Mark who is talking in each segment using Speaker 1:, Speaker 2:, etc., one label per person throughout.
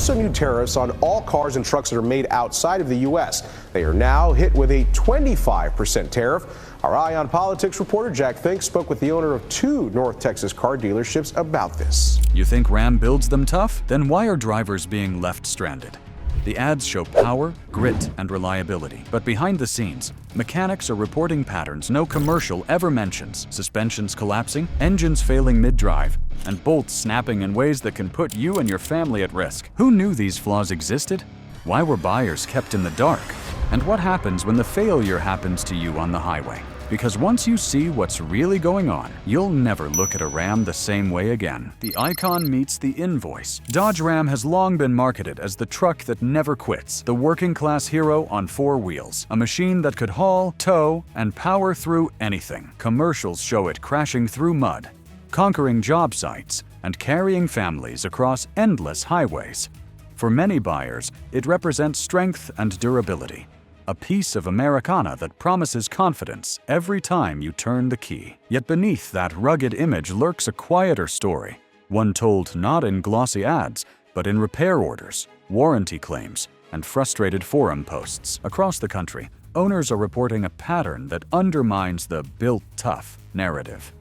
Speaker 1: also new tariffs on all cars and trucks that are made outside of the U.S. They are now hit with a 25% tariff. Our Eye on Politics reporter Jack Fink spoke with the owner of 2 North Texas car dealerships about this.
Speaker 2: You think Ram builds them tough? Then why are drivers being left stranded? The ads show power, grit, and reliability. But behind the scenes, mechanics are reporting patterns no commercial ever mentions: suspensions collapsing, engines failing mid-drive, and bolts snapping in ways that can put you and your family at risk. Who knew these flaws existed? Why were buyers kept in the dark? And what happens when the failure happens to you on the highway? Because once you see what's really going on, you'll never look at a Ram the same way again. The icon meets the invoice. Dodge Ram has long been marketed as the truck that never quits, the working-class hero on 4 wheels, a machine that could haul, tow, and power through anything. Commercials show it crashing through mud, conquering job sites, and carrying families across endless highways. For many buyers, it represents strength and durability. A piece of Americana that promises confidence every time you turn the key. Yet beneath that rugged image lurks a quieter story, one told not in glossy ads, but in repair orders, warranty claims, and frustrated forum posts. Across the country, owners are reporting a pattern that undermines the "built tough" narrative.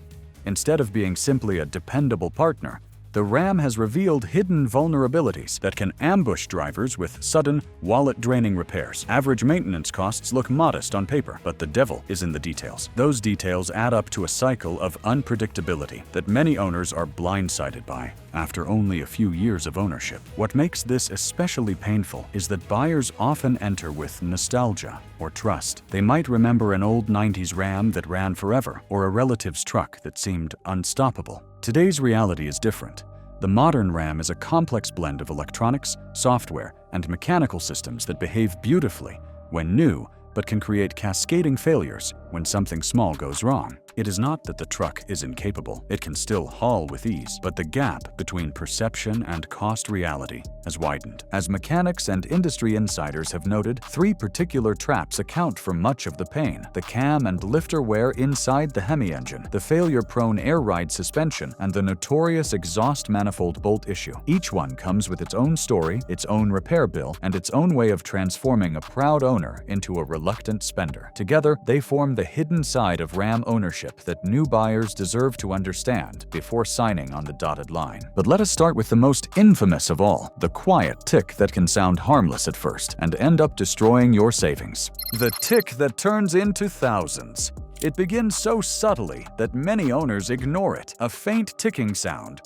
Speaker 2: Instead of being simply a dependable partner, the Ram has revealed hidden vulnerabilities that can ambush drivers with sudden, wallet-draining repairs. Average maintenance costs look modest on paper, but the devil is in the details. Those details add up to a cycle of unpredictability that many owners are blindsided by after only a few years of ownership. What makes this especially painful is that buyers often enter with nostalgia or trust. They might remember an old 90s Ram that ran forever, or a relative's truck that seemed unstoppable. Today's reality is different. The modern Ram is a complex blend of electronics, software, and mechanical systems that behave beautifully when new, but can create cascading failures when something small goes wrong. It is not that the truck is incapable. It can still haul with ease, but the gap between perception and cost reality has widened. As mechanics and industry insiders have noted, 3 particular traps account for much of the pain: the cam and lifter wear inside the Hemi engine, the failure-prone Airride suspension, and the notorious exhaust manifold bolt issue. Each one comes with its own story, its own repair bill, and its own way of transforming a proud owner into a reluctant spender. Together, they form the hidden side of Ram ownership that new buyers deserve to understand before signing on the dotted line. But let us start with the most infamous of all, the quiet tick that can sound harmless at first and end up destroying your savings. The tick that turns into thousands. It begins so subtly that many owners ignore it, a faint ticking sound.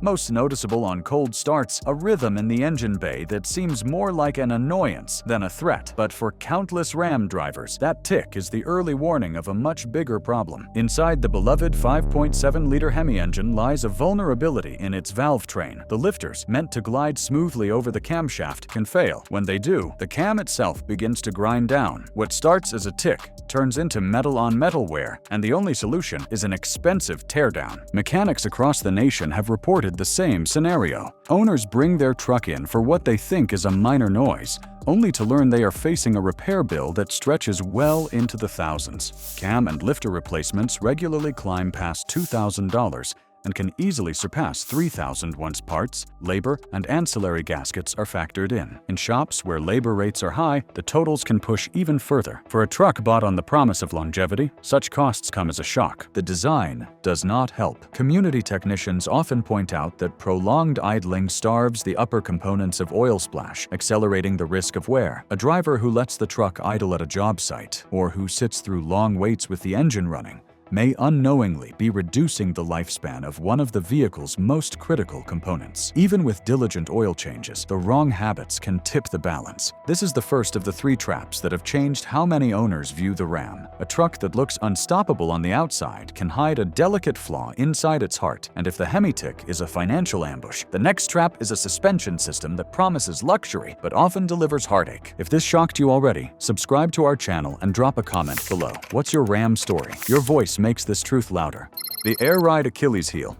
Speaker 2: Most noticeable on cold starts, a rhythm in the engine bay that seems more like an annoyance than a threat. But for countless Ram drivers, that tick is the early warning of a much bigger problem. Inside the beloved 5.7-liter Hemi engine lies a vulnerability in its valve train. The lifters, meant to glide smoothly over the camshaft, can fail. When they do, the cam itself begins to grind down. What starts as a tick turns into metal-on-metal wear, and the only solution is an expensive teardown. Mechanics across the nation have reported the same scenario. Owners bring their truck in for what they think is a minor noise, only to learn they are facing a repair bill that stretches well into the thousands. Cam and lifter replacements regularly climb past $2,000 and can easily surpass $3,000 once parts, labor, and ancillary gaskets are factored in. In shops where labor rates are high, the totals can push even further. For a truck bought on the promise of longevity, such costs come as a shock. The design does not help. Community technicians often point out that prolonged idling starves the upper components of oil splash, accelerating the risk of wear. A driver who lets the truck idle at a job site, or who sits through long waits with the engine running, may unknowingly be reducing the lifespan of one of the vehicle's most critical components. Even with diligent oil changes, the wrong habits can tip the balance. This is the first of the 3 traps that have changed how many owners view the Ram. A truck that looks unstoppable on the outside can hide a delicate flaw inside its heart. And if the Hemi tick is a financial ambush, the next trap is a suspension system that promises luxury but often delivers heartache. If this shocked you already, subscribe to our channel and drop a comment below. What's your Ram story? Your voice makes this truth louder. The Airride Achilles heel.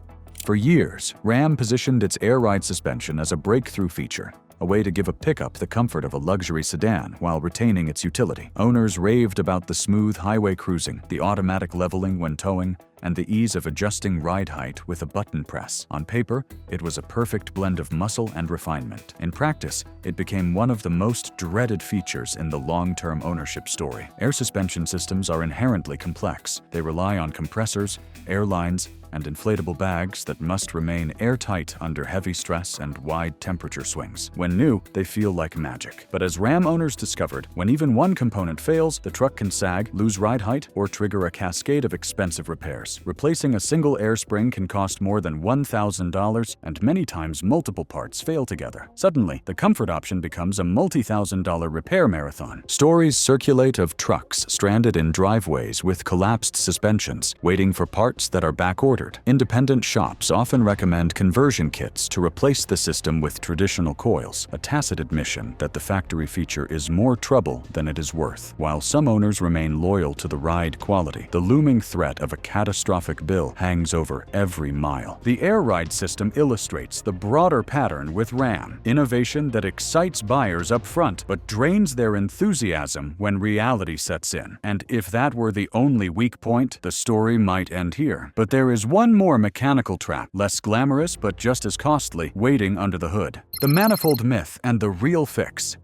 Speaker 2: For years, Ram positioned its Airride suspension as a breakthrough feature. a way to give a pickup the comfort of a luxury sedan while retaining its utility. Owners raved about the smooth highway cruising, the automatic leveling when towing, and the ease of adjusting ride height with a button press. On paper, it was a perfect blend of muscle and refinement. In practice, it became one of the most dreaded features in the long-term ownership story. Air suspension systems are inherently complex. They rely on compressors, air lines, and inflatable bags that must remain airtight under heavy stress and wide temperature swings. When new, they feel like magic. But as Ram owners discovered, when even one component fails, the truck can sag, lose ride height, or trigger a cascade of expensive repairs. Replacing a single air spring can cost more than $1,000, and many times multiple parts fail together. Suddenly, the comfort option becomes a multi-$1,000 repair marathon. Stories circulate of trucks stranded in driveways with collapsed suspensions, waiting for parts that are backordered. Independent shops often recommend conversion kits to replace the system with traditional coils, a tacit admission that the factory feature is more trouble than it is worth. While some owners remain loyal to the ride quality, the looming threat of a catastrophic bill hangs over every mile. The Airride system illustrates the broader pattern with Ram, innovation that excites buyers up front but drains their enthusiasm when reality sets in. And if that were the only weak point, the story might end here. But there is one more mechanical trap, less glamorous but just as costly, waiting under the hood. The manifold myth and the real fix.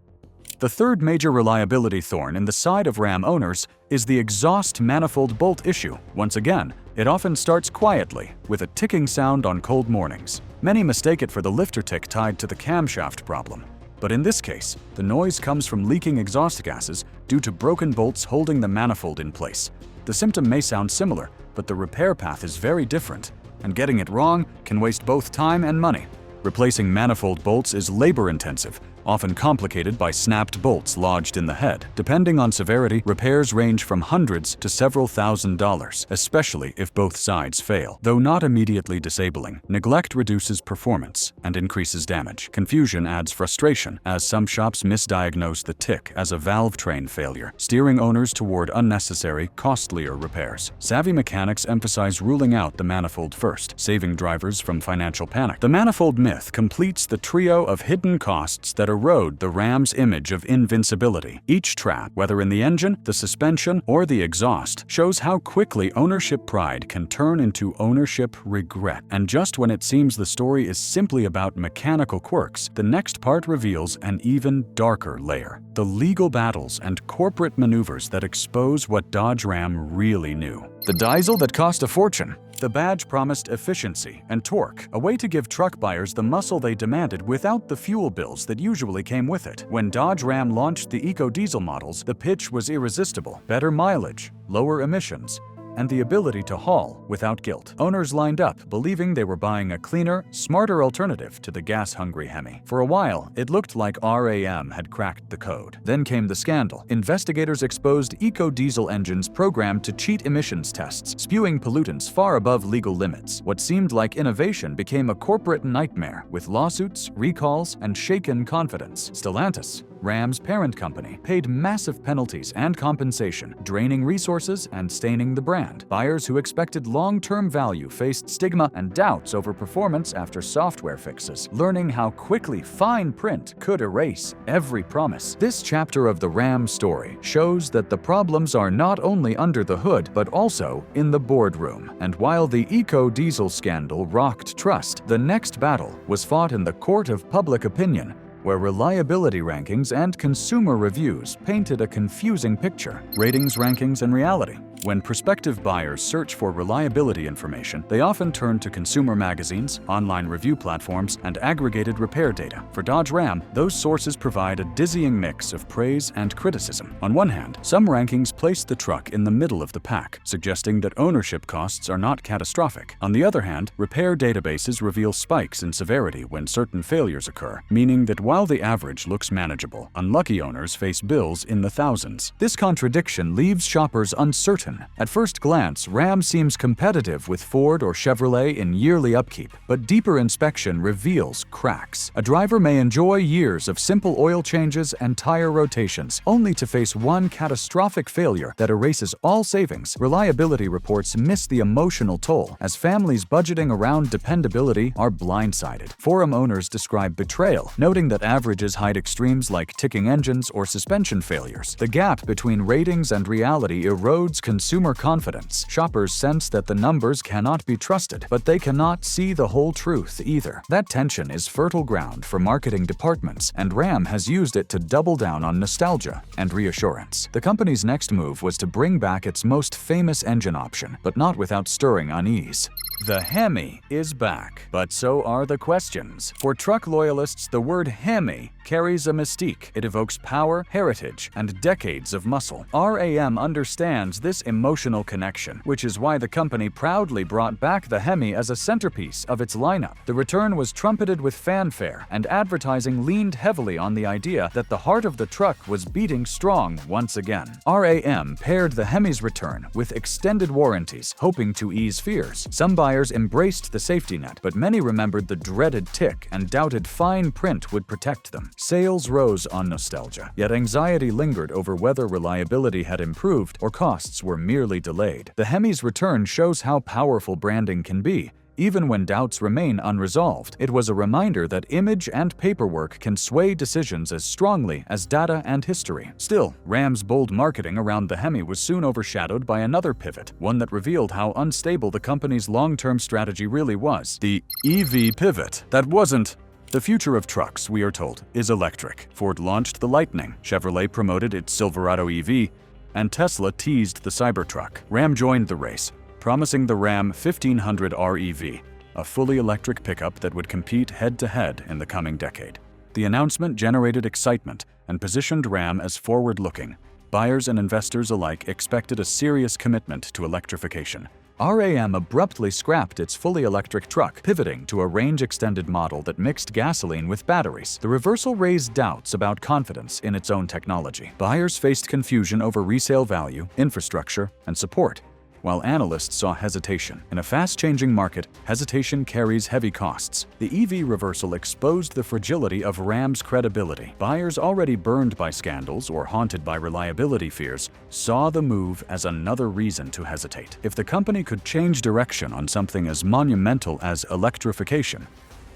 Speaker 2: The third major reliability thorn in the side of Ram owners is the exhaust manifold bolt issue. Once again, it often starts quietly, with a ticking sound on cold mornings. Many mistake it for the lifter tick tied to the camshaft problem. But in this case, the noise comes from leaking exhaust gases due to broken bolts holding the manifold in place. The symptom may sound similar, but the repair path is very different, and getting it wrong can waste both time and money. Replacing manifold bolts is labor-intensive, often complicated by snapped bolts lodged in the head. Depending on severity, repairs range from hundreds to several $1,000s, especially if both sides fail. Though not immediately disabling, neglect reduces performance and increases damage. Confusion adds frustration, as some shops misdiagnose the tick as a valve train failure, steering owners toward unnecessary, costlier repairs. Savvy mechanics emphasize ruling out the manifold first, saving drivers from financial panic. The manifold myth completes the trio of hidden costs that erode the Ram's image of invincibility. Each trap, whether in the engine, the suspension, or the exhaust, shows how quickly ownership pride can turn into ownership regret. And just when it seems the story is simply about mechanical quirks, the next part reveals an even darker layer: the legal battles and corporate maneuvers that expose what Dodge Ram really knew. The diesel that cost a fortune. The badge promised efficiency and torque, a way to give truck buyers the muscle they demanded without the fuel bills that usually came with it. When Dodge Ram launched the EcoDiesel models, the pitch was irresistible: better mileage, lower emissions, and the ability to haul without guilt. Owners lined up, believing they were buying a cleaner, smarter alternative to the gas-hungry Hemi. For a while, it looked like RAM had cracked the code. Then came the scandal. Investigators exposed EcoDiesel engines programmed to cheat emissions tests, spewing pollutants far above legal limits. What seemed like innovation became a corporate nightmare, with lawsuits, recalls, and shaken confidence. Stellantis, Ram's parent company, paid massive penalties and compensation, draining resources and staining the brand. Buyers who expected long-term value faced stigma and doubts over performance after software fixes, learning how quickly fine print could erase every promise. This chapter of the Ram story shows that the problems are not only under the hood, but also in the boardroom. And while the EcoDiesel scandal rocked trust, the next battle was fought in the court of public opinion, where reliability rankings and consumer reviews painted a confusing picture. Ratings, rankings, and reality. When prospective buyers search for reliability information, they often turn to consumer magazines, online review platforms, and aggregated repair data. For Dodge Ram, those sources provide a dizzying mix of praise and criticism. On one hand, some rankings place the truck in the middle of the pack, suggesting that ownership costs are not catastrophic. On the other hand, repair databases reveal spikes in severity when certain failures occur, meaning that while the average looks manageable, unlucky owners face bills in the thousands. This contradiction leaves shoppers uncertain return. At first glance, Ram seems competitive with Ford or Chevrolet in yearly upkeep, but deeper inspection reveals cracks. A driver may enjoy years of simple oil changes and tire rotations, only to face one catastrophic failure that erases all savings. Reliability reports miss the emotional toll, as families budgeting around dependability are blindsided. Forum owners describe betrayal, noting that averages hide extremes like ticking engines or suspension failures. The gap between ratings and reality erodes consumer confidence. Shoppers sense that the numbers cannot be trusted, but they cannot see the whole truth either. That tension is fertile ground for marketing departments, and Ram has used it to double down on nostalgia and reassurance. The company's next move was to bring back its most famous engine option, but not without stirring unease. The Hemi is back, but so are the questions. For truck loyalists, the word Hemi carries a mystique. It evokes power, heritage, and decades of muscle. RAM understands this emotional connection, which is why the company proudly brought back the Hemi as a centerpiece of its lineup. The return was trumpeted with fanfare, and advertising leaned heavily on the idea that the heart of the truck was beating strong once again. RAM paired the Hemi's return with extended warranties, hoping to ease fears. Some buyers embraced the safety net, but many remembered the dreaded tick and doubted fine print would protect them. Sales rose on nostalgia, yet anxiety lingered over whether reliability had improved or costs were merely delayed. The Hemi's return shows how powerful branding can be. Even when doubts remain unresolved, it was a reminder that image and paperwork can sway decisions as strongly as data and history. Still, Ram's bold marketing around the Hemi was soon overshadowed by another pivot, one that revealed how unstable the company's long-term strategy really was: the EV pivot. That wasn't. The future of trucks, we are told, is electric. Ford launched the Lightning, Chevrolet promoted its Silverado EV, and Tesla teased the Cybertruck. Ram joined the race, promising the Ram 1500 REV, a fully electric pickup that would compete head-to-head in the coming decade. The announcement generated excitement and positioned Ram as forward-looking. Buyers and investors alike expected a serious commitment to electrification. RAM abruptly scrapped its fully electric truck, pivoting to a range-extended model that mixed gasoline with batteries. The reversal raised doubts about confidence in its own technology. Buyers faced confusion over resale value, infrastructure, and support, while analysts saw hesitation. In a fast-changing market, hesitation carries heavy costs. The EV reversal exposed the fragility of Ram's credibility. Buyers already burned by scandals or haunted by reliability fears saw the move as another reason to hesitate. If the company could change direction on something as monumental as electrification,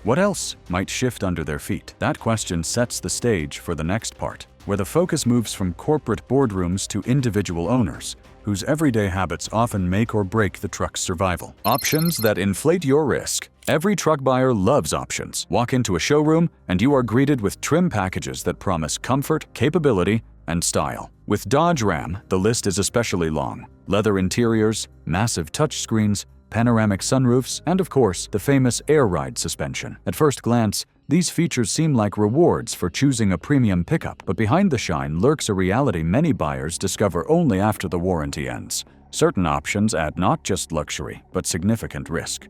Speaker 2: what else might shift under their feet? That question sets the stage for the next part, where the focus moves from corporate boardrooms to individual owners, whose everyday habits often make or break the truck's survival. Options that inflate your risk. Every truck buyer loves options. Walk into a showroom and you are greeted with trim packages that promise comfort, capability, and style. With Dodge Ram, the list is especially long. Leather interiors, massive touchscreens, panoramic sunroofs, and of course, the famous Airride suspension. At first glance, these features seem like rewards for choosing a premium pickup, but behind the shine lurks a reality many buyers discover only after the warranty ends. Certain options add not just luxury, but significant risk.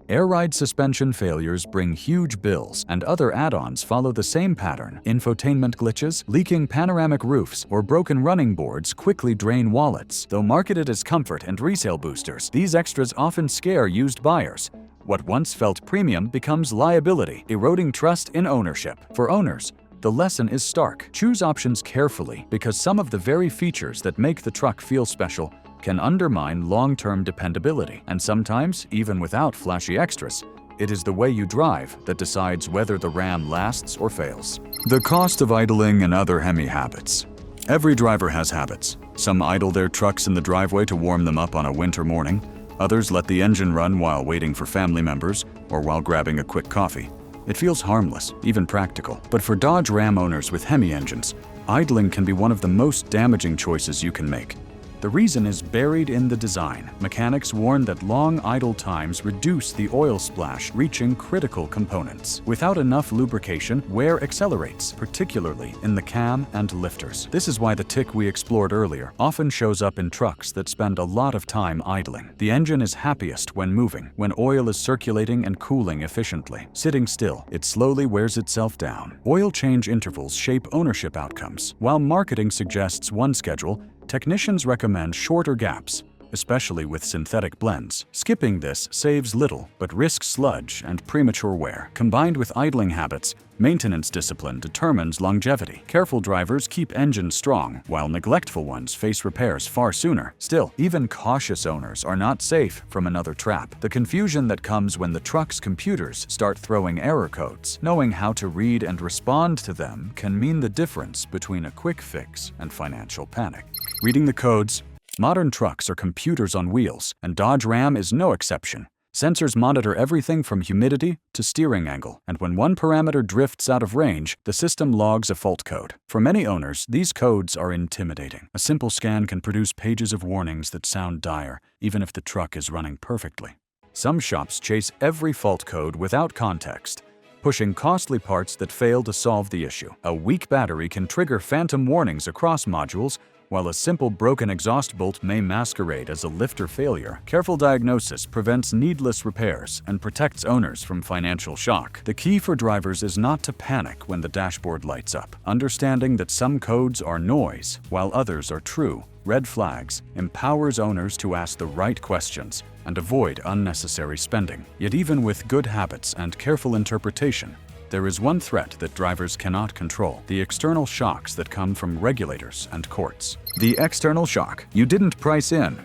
Speaker 2: Airride suspension failures bring huge bills, and other add-ons follow the same pattern. Infotainment glitches, leaking panoramic roofs, or broken running boards quickly drain wallets. Though marketed as comfort and resale boosters, these extras often scare used buyers. What once felt premium becomes liability, eroding trust in ownership. For owners, the lesson is stark. Choose options carefully, because some of the very features that make the truck feel special can undermine long-term dependability. And sometimes, even without flashy extras, it is the way you drive that decides whether the Ram lasts or fails. The cost of idling and other Hemi habits. Every driver has habits. Some idle their trucks in the driveway to warm them up on a winter morning. Others let the engine run while waiting for family members or while grabbing a quick coffee. It feels harmless, even practical. But for Dodge Ram owners with Hemi engines, idling can be one of the most damaging choices you can make. The reason is buried in the design. Mechanics warn that long idle times reduce the oil splash, reaching critical components. Without enough lubrication, wear accelerates, particularly in the cam and lifters. This is why the tick we explored earlier often shows up in trucks that spend a lot of time idling. The engine is happiest when moving, when oil is circulating and cooling efficiently. Sitting still, it slowly wears itself down. Oil change intervals shape ownership outcomes. While marketing suggests one schedule, technicians recommend shorter gaps, especially with synthetic blends. Skipping this saves little, but risks sludge and premature wear. Combined with idling habits, maintenance discipline determines longevity. Careful drivers keep engines strong, while neglectful ones face repairs far sooner. Still, even cautious owners are not safe from another trap: the confusion that comes when the truck's computers start throwing error codes. Knowing how to read and respond to them can mean the difference between a quick fix and financial panic. Reading the codes. Modern trucks are computers on wheels, and Dodge Ram is no exception. Sensors monitor everything from humidity to steering angle, and when one parameter drifts out of range, the system logs a fault code. For many owners, these codes are intimidating. A simple scan can produce pages of warnings that sound dire, even if the truck is running perfectly. Some shops chase every fault code without context, pushing costly parts that fail to solve the issue. A weak battery can trigger phantom warnings across modules, while a simple broken exhaust bolt may masquerade as a lifter failure. Careful diagnosis prevents needless repairs and protects owners from financial shock. The key for drivers is not to panic when the dashboard lights up. Understanding that some codes are noise, while others are true, red flags, empowers owners to ask the right questions and avoid unnecessary spending. Yet even with good habits and careful interpretation, there is one threat that drivers cannot control: the external shocks that come from regulators and courts. The external shock you didn't price in.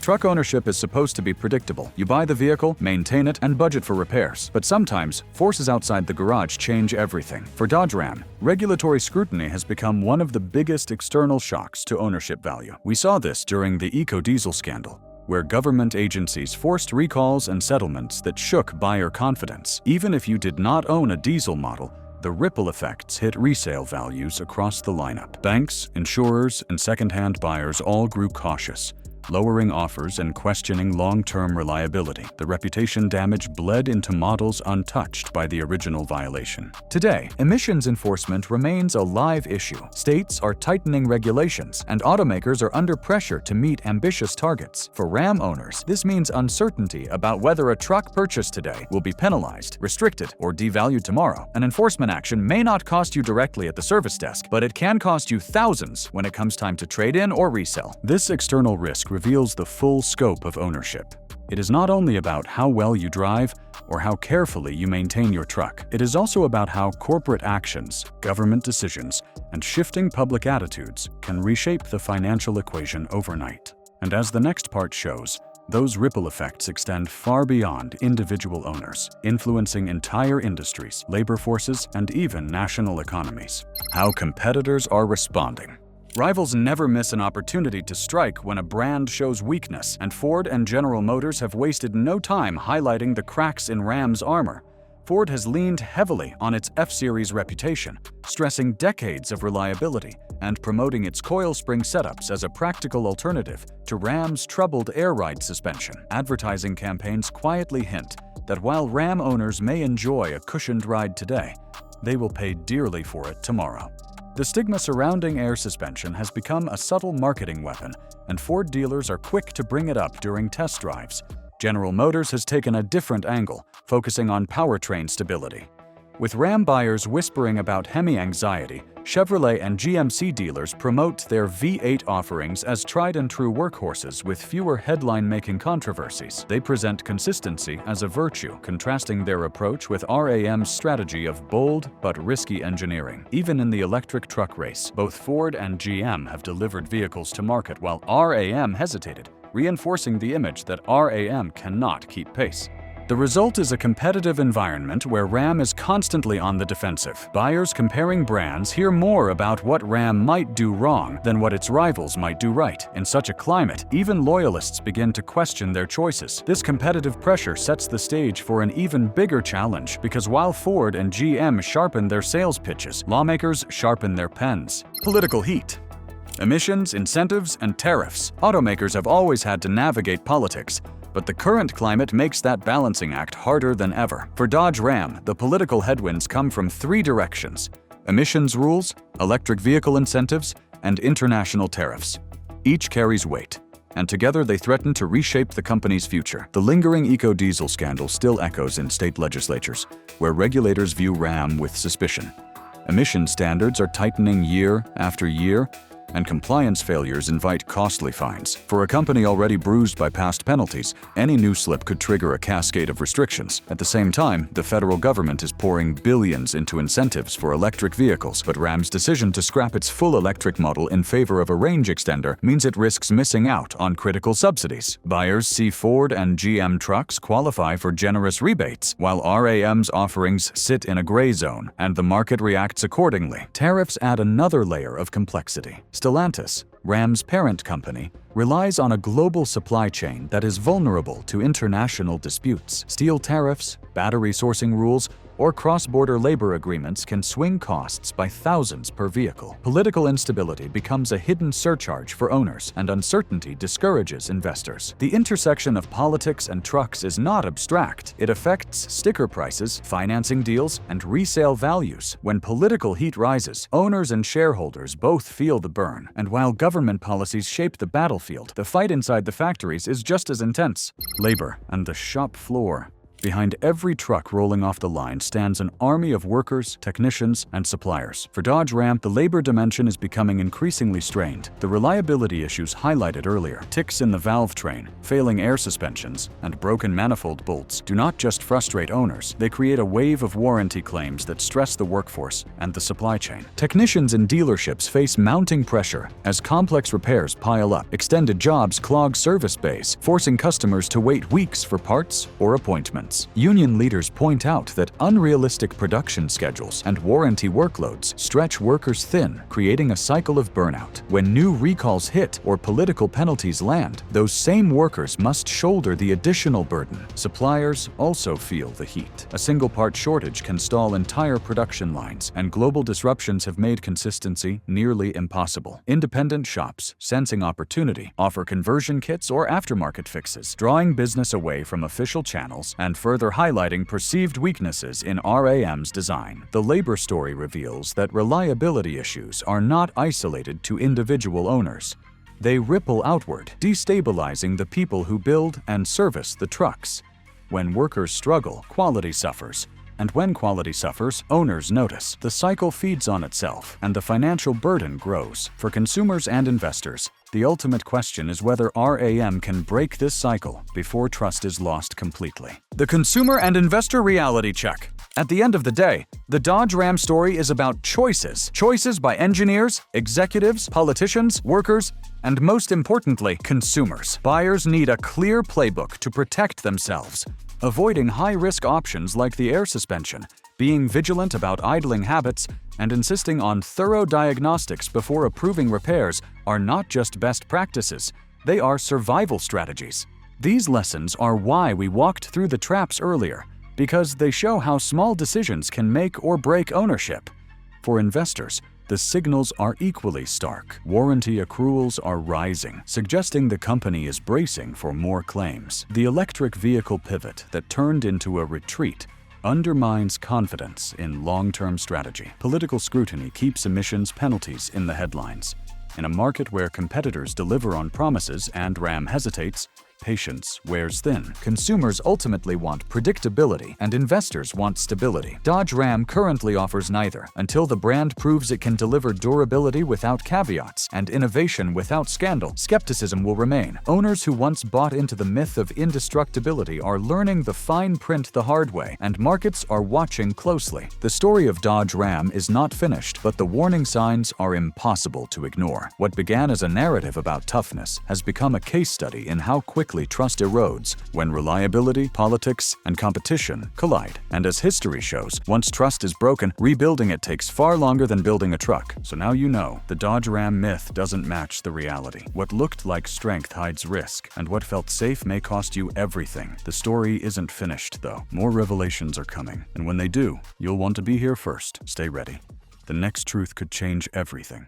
Speaker 2: Truck ownership is supposed to be predictable. You buy the vehicle, maintain it, and budget for repairs. But sometimes, forces outside the garage change everything. For Dodge Ram, regulatory scrutiny has become one of the biggest external shocks to ownership value. We saw this during the EcoDiesel scandal, where government agencies forced recalls and settlements that shook buyer confidence. Even if you did not own a diesel model, the ripple effects hit resale values across the lineup. Banks, insurers, and second-hand buyers all grew cautious, lowering offers and questioning long-term reliability. The reputation damage bled into models untouched by the original violation. Today, emissions enforcement remains a live issue. States are tightening regulations, and automakers are under pressure to meet ambitious targets. For Ram owners, this means uncertainty about whether a truck purchased today will be penalized, restricted, or devalued tomorrow. An enforcement action may not cost you directly at the service desk, but it can cost you thousands when it comes time to trade in or resell. This external risk reveals the full scope of ownership. It is not only about how well you drive or how carefully you maintain your truck. It is also about how corporate actions, government decisions, and shifting public attitudes can reshape the financial equation overnight. And as the next part shows, those ripple effects extend far beyond individual owners, influencing entire industries, labor forces, and even national economies. How competitors are responding. Rivals never miss an opportunity to strike when a brand shows weakness, and Ford and General Motors have wasted no time highlighting the cracks in Ram's armor. Ford has leaned heavily on its F-Series reputation, stressing decades of reliability and promoting its coil spring setups as a practical alternative to Ram's troubled Airride suspension. Advertising campaigns quietly hint that while Ram owners may enjoy a cushioned ride today, they will pay dearly for it tomorrow. The stigma surrounding air suspension has become a subtle marketing weapon, and Ford dealers are quick to bring it up during test drives. General Motors has taken a different angle, focusing on powertrain stability. With Ram buyers whispering about Hemi anxiety, Chevrolet and GMC dealers promote their V8 offerings as tried-and-true workhorses with fewer headline-making controversies. They present consistency as a virtue, contrasting their approach with RAM's strategy of bold but risky engineering. Even in the electric truck race, both Ford and GM have delivered vehicles to market while RAM hesitated, reinforcing the image that RAM cannot keep pace. The result is a competitive environment where Ram is constantly on the defensive. Buyers comparing brands hear more about what Ram might do wrong than what its rivals might do right. In such a climate, even loyalists begin to question their choices. This competitive pressure sets the stage for an even bigger challenge, because while Ford and GM sharpen their sales pitches, lawmakers sharpen their pens. Political heat. Emissions, incentives, and tariffs. Automakers have always had to navigate politics, but the current climate makes that balancing act harder than ever. For Dodge Ram, the political headwinds come from three directions: emissions rules, electric vehicle incentives, and international tariffs. Each carries weight, and together they threaten to reshape the company's future. The lingering EcoDiesel scandal still echoes in state legislatures, where regulators view Ram with suspicion. Emission standards are tightening year after year, and compliance failures invite costly fines. For a company already bruised by past penalties, any new slip could trigger a cascade of restrictions. At the same time, the federal government is pouring billions into incentives for electric vehicles, but Ram's decision to scrap its full electric model in favor of a range extender means it risks missing out on critical subsidies. Buyers see Ford and GM trucks qualify for generous rebates, while RAM's offerings sit in a gray zone, and the market reacts accordingly. Tariffs add another layer of complexity. Stellantis, Ram's parent company, relies on a global supply chain that is vulnerable to international disputes. Steel tariffs, battery sourcing rules, or cross-border labor agreements can swing costs by thousands per vehicle. Political instability becomes a hidden surcharge for owners, and uncertainty discourages investors. The intersection of politics and trucks is not abstract. It affects sticker prices, financing deals, and resale values. When political heat rises, owners and shareholders both feel the burn. And while government policies shape the battlefield, the fight inside the factories is just as intense. Labor and the shop floor. Behind every truck rolling off the line stands an army of workers, technicians, and suppliers. For Dodge Ram, the labor dimension is becoming increasingly strained. The reliability issues highlighted earlier, ticks in the valve train, failing air suspensions, and broken manifold bolts do not just frustrate owners, they create a wave of warranty claims that stress the workforce and the supply chain. Technicians in dealerships face mounting pressure as complex repairs pile up. Extended jobs clog service bays, forcing customers to wait weeks for parts or appointments. Union leaders point out that unrealistic production schedules and warranty workloads stretch workers thin, creating a cycle of burnout. When new recalls hit or political penalties land, those same workers must shoulder the additional burden. Suppliers also feel the heat. A single part shortage can stall entire production lines, and global disruptions have made consistency nearly impossible. Independent shops, sensing opportunity, offer conversion kits or aftermarket fixes, drawing business away from official channels and further highlighting perceived weaknesses in RAM's design. The labor story reveals that reliability issues are not isolated to individual owners. They ripple outward, destabilizing the people who build and service the trucks. When workers struggle, quality suffers. And when quality suffers, owners notice. The cycle feeds on itself, and the financial burden grows. For consumers and investors, the ultimate question is whether RAM can break this cycle before trust is lost completely. The consumer and investor reality check. At the end of the day, the Dodge Ram story is about choices. Choices by engineers, executives, politicians, workers, and most importantly, consumers. Buyers need a clear playbook to protect themselves, avoiding high-risk options like the air suspension, being vigilant about idling habits, and insisting on thorough diagnostics before approving repairs are not just best practices, they are survival strategies. These lessons are why we walked through the traps earlier, because they show how small decisions can make or break ownership. For investors, the signals are equally stark. Warranty accruals are rising, suggesting the company is bracing for more claims. The electric vehicle pivot that turned into a retreat undermines confidence in long-term strategy. Political scrutiny keeps emissions penalties in the headlines. In a market where competitors deliver on promises and RAM hesitates, patience wears thin. Consumers ultimately want predictability, and investors want stability. Dodge Ram currently offers neither, until the brand proves it can deliver durability without caveats and innovation without scandal. Skepticism will remain. Owners who once bought into the myth of indestructibility are learning the fine print the hard way, and markets are watching closely. The story of Dodge Ram is not finished, but the warning signs are impossible to ignore. What began as a narrative about toughness has become a case study in how quickly trust erodes when reliability, politics, and competition collide. And as history shows, once trust is broken, rebuilding it takes far longer than building a truck. So now you know, the Dodge Ram myth doesn't match the reality. What looked like strength hides risk, and what felt safe may cost you everything. The story isn't finished, though. More revelations are coming, and when they do, you'll want to be here first. Stay ready. The next truth could change everything.